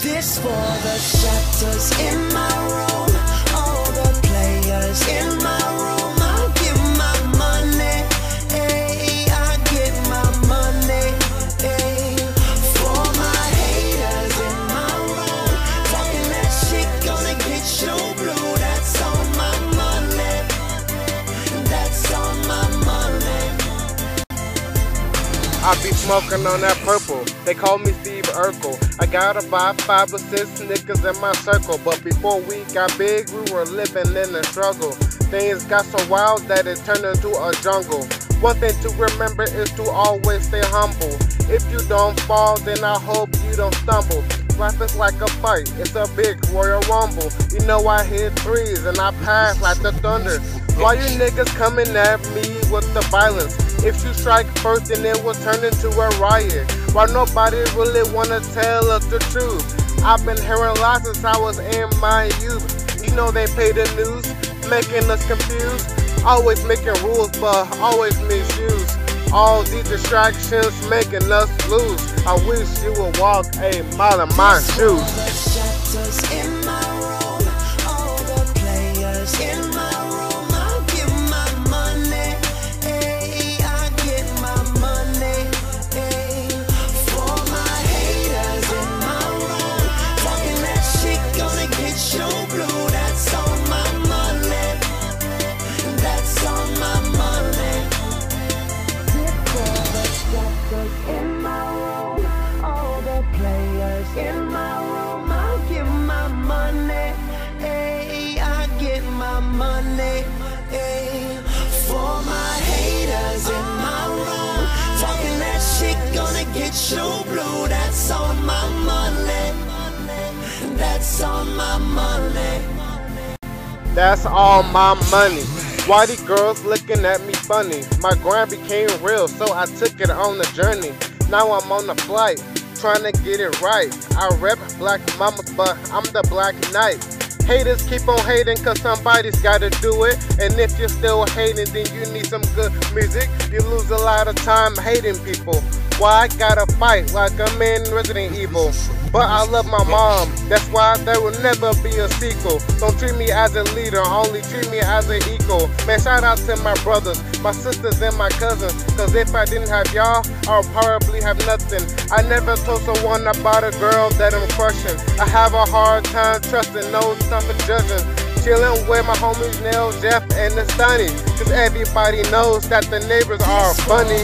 This for the shatters in my room, all the players in my room. I'll give my money, ayy, I get my money, ayy. For my haters in my room, talking that shit gonna get you blue. That's on my money, that's on my money. I be smoking on that purple. They call me Steve Urkel. I got about 5 or 6 niggas in my circle. But before we got big, we were living in the struggle. Things got so wild that it turned into a jungle. One thing to remember is to always stay humble. If you don't fall, then I hope you don't stumble. Life is like a fight, it's a big Royal Rumble. You know I hit threes and I pass like the thunder. Why you niggas coming at me with the violence? If you strike first, then it will turn into a riot. Why nobody really wanna tell us the truth? I've been hearing lies since I was in my youth. You know they pay the news, making us confused. Always making rules, but always misuse. All these distractions making us lose. I wish you would walk a mile in my shoes. The shatters in my room, all the players in my room. I'll give my money, ayy, I get my money, ayy. For my haters in my room, talking that shit gonna get you blue. That's on my money, that's on my money. In my room, all the players in my room. I'll give my money, ayy, I get my money, ayy. For my haters in my room, talking that shit gonna get you blue. That's on my money, that's on my money. That's all my money. Why these girls looking at me funny? My grind became real, so I took it on the journey. Now I'm on the flight, trying to get it right. I rep black mamas, but I'm the black knight. Haters keep on hating cause somebody's gotta do it. And if you're still hating, then you need some good music. You lose a lot of time hating people. Why I gotta fight like I'm in Resident Evil? But I love my mom, that's why there will never be a sequel. Don't treat me as a leader, only treat me as an equal. Man, shout out to my brothers, my sisters and my cousins. Cause if I didn't have y'all, I would probably have nothing. I never told someone about a girl that I'm crushing. I have a hard time trusting, no time for judging. Chillin' with my homies Neil, Jeff, and the Stunny. Cause everybody knows that the neighbors are funny.